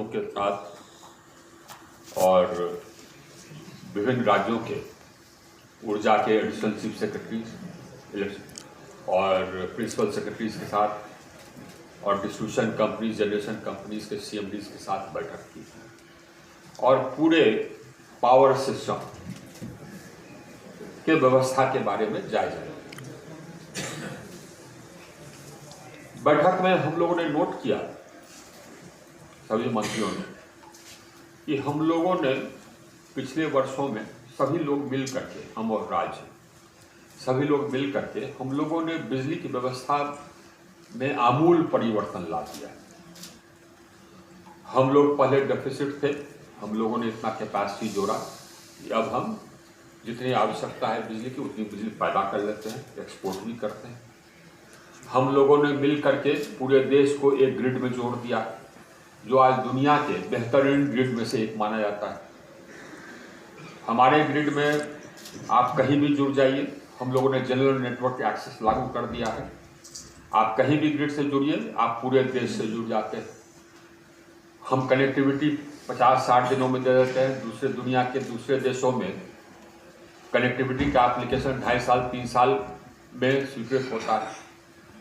मंत्रियों के साथ और विभिन्न राज्यों के ऊर्जा के एडिशनल चीफ सेक्रेटरीज और प्रिंसिपल सेक्रेटरीज के साथ और डिस्ट्रीब्यूशन कंपनीज, जनरेशन कंपनीज के CMDs के साथ बैठक की और पूरे पावर सिस्टम के व्यवस्था के बारे में जायजा लिया। बैठक में हम लोगों ने नोट किया, सभी मंत्रियों ने, कि हम लोगों ने पिछले वर्षों में सभी लोग मिल करके, हम और राज्य सभी लोग मिल करके हम लोगों ने बिजली की व्यवस्था में आमूल परिवर्तन ला दिया। हम लोग पहले डेफिसिट थे, हम लोगों ने इतना कैपेसिटी जोड़ा कि अब हम जितनी आवश्यकता है बिजली की उतनी बिजली पैदा कर लेते हैं, एक्सपोर्ट भी करते हैं। हम लोगों ने मिल करके पूरे देश को एक ग्रिड में जोड़ दिया, जो आज दुनिया के बेहतरीन ग्रिड में से एक माना जाता है। हमारे ग्रिड में आप कहीं भी जुड़ जाइए, हम लोगों ने जनरल नेटवर्क एक्सेस लागू कर दिया है। आप कहीं भी ग्रिड से जुड़िए, आप पूरे देश से जुड़ जाते हैं। हम कनेक्टिविटी 50-60 दिनों में दे देते हैं। दूसरे दुनिया के दूसरे देशों में कनेक्टिविटी का एप्लीकेशन 2.5 साल 3 साल में स्वीकृत होता है।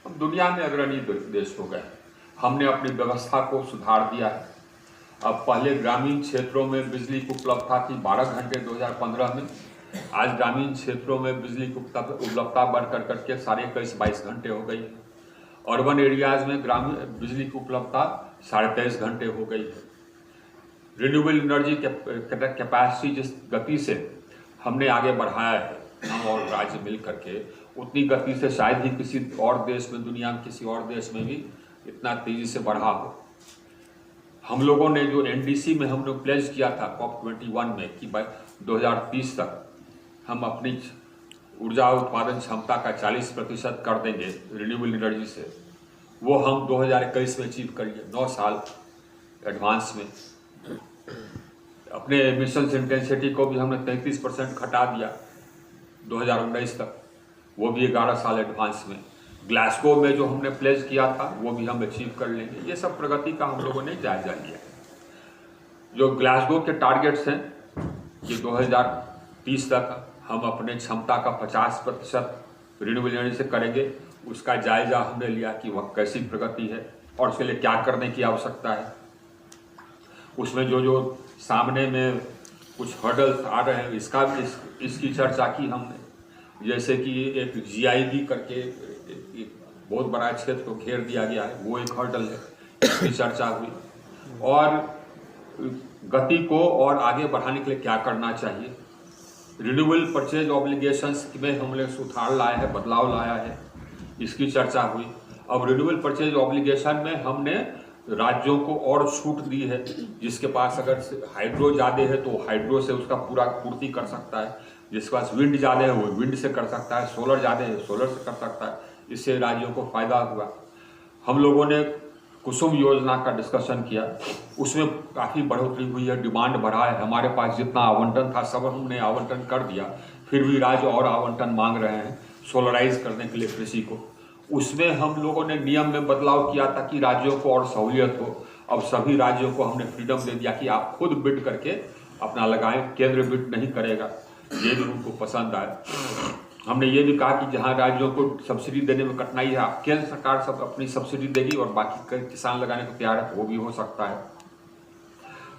हम दुनिया में अग्रणी देश हो गए। हमने अपनी व्यवस्था को सुधार दिया है। अब पहले ग्रामीण क्षेत्रों में बिजली की उपलब्धता थी 12 घंटे 2015 में। आज ग्रामीण क्षेत्रों में बिजली की उपलब्धता बढ़ करके 21.5-22 घंटे हो गई है। अर्बन एरियाज में ग्रामीण बिजली की उपलब्धता 23.5 घंटे हो गई है। रिन्यूएबल एनर्जी कैपेसिटी जिस गति से हमने आगे बढ़ाया है, हम और राज्य मिल करके, उतनी गति से शायद ही किसी और देश में, दुनिया में किसी और देश में भी इतना तेजी से बढ़ा हो। हम लोगों ने जो NDC में हमने प्लेज किया था COP21 में कि भाई 2030 तक हम अपनी ऊर्जा उत्पादन क्षमता का 40% कर देंगे रिन्यूएबल एनर्जी से, वो हम 2021 में अचीव करेंगे, 9 साल एडवांस में। अपने एमिशंस इंटेंसिटी को भी हमने 33% घटा दिया 2019 तक, वो भी 11 साल एडवांस में। ग्लासगो में जो हमने प्लेज किया था वो भी हम अचीव कर लेंगे। ये सब प्रगति का हम लोगों ने जायजा लिया। जो ग्लासगो के टारगेट्स हैं कि 2030 तक हम अपने क्षमता का 50% रिन्यूएबल एनर्जी से करेंगे, उसका जायजा हमने लिया कि वह कैसी प्रगति है और उसके लिए क्या करने की आवश्यकता है। उसमें जो सामने में कुछ हर्डल्स आ रहे हैं, इसकी चर्चा की हमने। जैसे कि एक GIB करके एक बहुत बड़ा क्षेत्र को घेर दिया गया है, वो एक हर्डल है, इसकी चर्चा हुई। और गति को और आगे बढ़ाने के लिए क्या करना चाहिए। रिन्यूएबल परचेज ऑब्लिगेशंस में हमने सुधार लाया है, बदलाव लाया है, इसकी चर्चा हुई। अब रिन्यूएबल परचेज ऑब्लिगेशन में हमने राज्यों को और छूट दी है। जिसके पास अगर हाइड्रो ज़्यादा है तो हाइड्रो से उसका पूरा पूर्ति कर सकता है, जिसके पास विंड ज़्यादा है वो विंड से कर सकता है, सोलर ज़्यादा है सोलर से कर सकता है। इससे राज्यों को फायदा हुआ। हम लोगों ने कुसुम योजना का डिस्कशन किया, उसमें काफ़ी बढ़ोतरी हुई है, डिमांड बढ़ा है। हमारे पास जितना आवंटन था सब हमने आवंटन कर दिया, फिर भी राज्य और आवंटन मांग रहे हैं सोलराइज करने के लिए कृषि को। उसमें हम लोगों ने नियम में बदलाव किया ताकि राज्यों को और सहूलियत हो। अब सभी राज्यों को हमने फ्रीडम दे दिया कि आप खुद बिड करके अपना लगाएं, केंद्र बिड नहीं करेगा। ये भी उनको पसंद आया। हमने ये भी कहा कि जहां राज्यों को सब्सिडी देने में कठिनाई है, आप केंद्र सरकार सब अपनी सब्सिडी देगी और बाकी किसान लगाने को तैयार है, वो भी हो सकता है।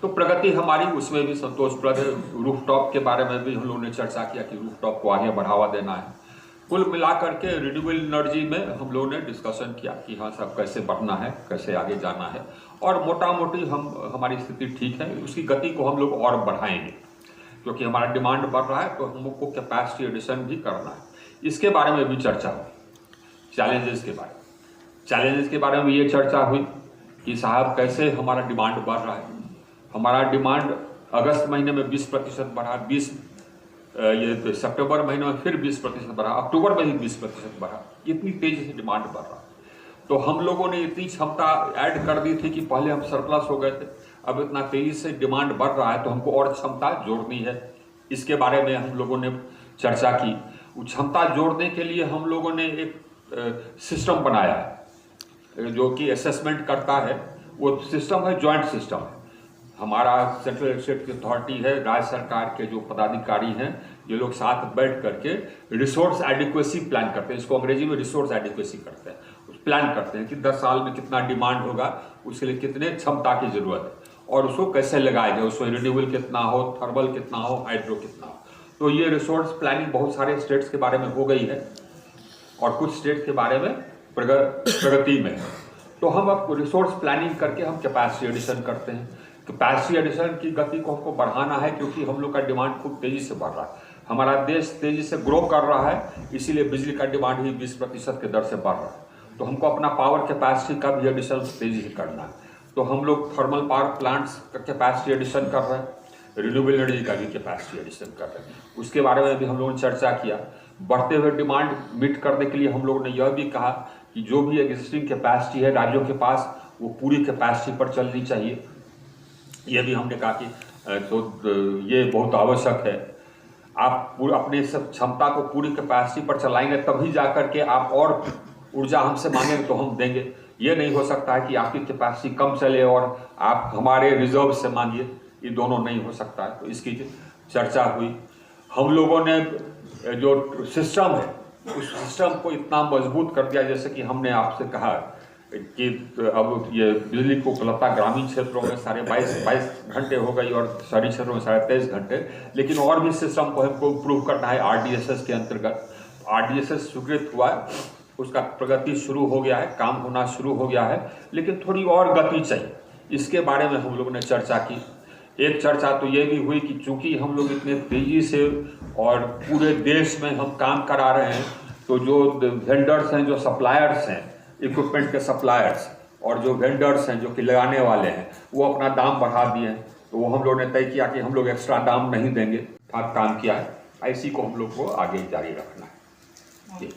तो प्रगति हमारी उसमें भी संतोषप्रद है। रूफटॉप के बारे में भी हम लोगों ने चर्चा किया कि रूफटॉप को आगे बढ़ावा देना है। कुल मिलाकर के रिन्यूएबल एनर्जी में हम लोगों ने डिस्कशन किया कि हाँ सब कैसे बढ़ना है, कैसे आगे जाना है। और मोटा मोटी हमारी स्थिति ठीक है। उसकी गति को हम लोग और बढ़ाएंगे क्योंकि हमारा डिमांड बढ़ रहा है, तो हमको कैपेसिटी एडिशन भी करना है। इसके बारे में भी चर्चा हुई। चैलेंजेस के बारे में ये चर्चा हुई कि साहब कैसे हमारा डिमांड बढ़ रहा है। हमारा डिमांड अगस्त महीने में 20% बढ़ा, ये सितंबर महीने में फिर 20% बढ़ा, अक्टूबर में ही 20% बढ़ा। इतनी तेजी से डिमांड बढ़ रहा है। तो हम लोगों ने इतनी क्षमता ऐड कर दी थी कि पहले हम सरप्लस हो गए थे, अब इतना तेजी से डिमांड बढ़ रहा है तो हमको और क्षमता जोड़नी है। इसके बारे में हम लोगों ने चर्चा की। क्षमता जोड़ने के लिए हम लोगों ने एक सिस्टम बनाया है जो कि असेसमेंट करता है। वो सिस्टम है जॉइंट सिस्टम है। हमारा सेंट्रल स्टेट की अथॉरिटी है, राज्य सरकार के जो पदाधिकारी हैं, ये लोग साथ बैठ करके रिसोर्स एडिक्वेसी प्लान करते हैं। इसको अंग्रेजी में रिसोर्स एडिक्वेसी करते हैं। प्लान करते हैं कि 10 साल में कितना डिमांड होगा, उसके लिए कितने क्षमता की जरूरत है और उसको कैसे लगाया जाए, उसमें रिन्यूएबल कितना हो, थर्मल कितना हो, हाइड्रो कितना हो। तो ये रिसोर्स प्लानिंग बहुत सारे स्टेट्स के बारे में हो गई है और कुछ स्टेट के बारे में प्रगति में है। तो हम अब रिसोर्स प्लानिंग करके हम कैपेसिटी एडिशन करते हैं। कैपेसिटी एडिशन की गति को हमको बढ़ाना है क्योंकि हम लोग का डिमांड खूब तेजी से बढ़ रहा है। हमारा देश तेजी से ग्रो कर रहा है, इसीलिए बिजली का डिमांड ही 20% के दर से बढ़ रहा है। तो हमको अपना पावर कैपेसिटी का भी एडिशन तेजी से करना है। तो हम लोग थर्मल पावर प्लांट्स का कैपेसिटी एडिशन कर रहे हैं, रिन्यूएबल एनर्जी का भी कैपेसिटी एडिशन कर रहे हैं। उसके बारे में भी हम लोगों ने चर्चा किया। बढ़ते हुए डिमांड मीट करने के लिए हम लोगों ने यह भी कहा कि जो भी एग्जिस्टिंग कैपेसिटी है राज्यों के पास, वो पूरी कैपेसिटी पर चलनी चाहिए। यह भी हमने कहा कि ये बहुत आवश्यक है। आप अपने सब क्षमता को पूरी कैपेसिटी पर चलाएंगे तभी जा करके आप और ऊर्जा हमसे मांगेंगे तो हम देंगे। ये नहीं हो सकता है कि आपकी कैपेसिटी कम चले और आप हमारे रिजर्व से मांगिए, ये दोनों नहीं हो सकता है। तो इसकी चर्चा हुई। हम लोगों ने जो सिस्टम है उस सिस्टम को इतना मजबूत कर दिया, जैसे कि हमने आपसे कहा कि अब ये बिजली की उपलब्धता ग्रामीण क्षेत्रों में 22.5 घंटे हो गई और शहरी क्षेत्रों में 23.5 घंटे। लेकिन और भी सिस्टम को हमको इम्प्रूव करना है। RDSS के अंतर्गत RDSS स्वीकृत हुआ है, उसका प्रगति शुरू हो गया है, काम होना शुरू हो गया है, लेकिन थोड़ी और गति चाहिए। इसके बारे में हम लोगों ने चर्चा की। एक चर्चा तो ये भी हुई कि चूंकि हम लोग इतने तेजी से और पूरे देश में हम काम करा रहे हैं, तो जो वेंडर्स हैं, जो सप्लायर्स हैं, इक्विपमेंट के सप्लायर्स और जो वेंडर्स हैं जो कि लगाने वाले हैं, वो अपना दाम बढ़ा दिए हैं। तो वो हम लोग ने तय किया कि हम लोग एक्स्ट्रा दाम नहीं देंगे, काम किया है। IC को हम लोग को आगे जारी रखना है।